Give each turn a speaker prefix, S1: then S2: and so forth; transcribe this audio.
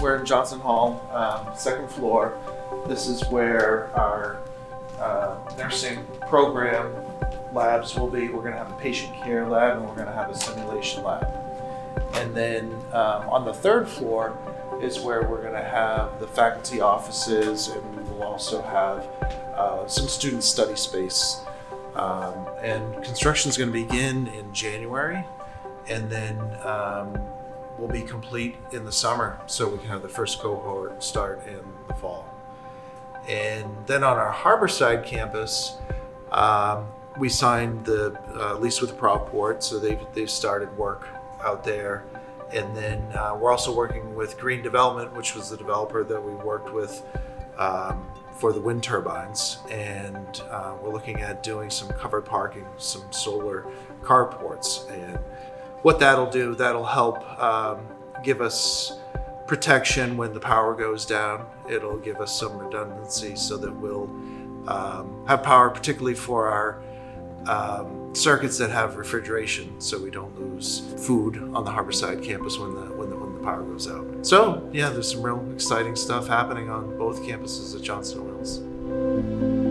S1: we're in Johnson Hall, second floor. This is where our nursing program labs will be. We're going to have a patient care lab and we're going to have a simulation lab. And then on the third floor is where we're going to have the faculty offices, and we will also have some student study space. And construction is going to begin in January, and then will be complete in the summer, so we can have the first cohort start in the fall. And then on our Harborside campus, we signed the lease with Proport, so they've started work out there. And then we're also working with Green Development, which was the developer that we worked with for the wind turbines. And we're looking at doing some covered parking, some solar carports. And what that'll do, that'll help give us protection when the power goes down. It'll give us some redundancy so that we'll have power, particularly for our circuits that have refrigeration, so we don't lose food on the Harborside campus when the power goes out. So yeah, there's some real exciting stuff happening on both campuses at Johnston Wells.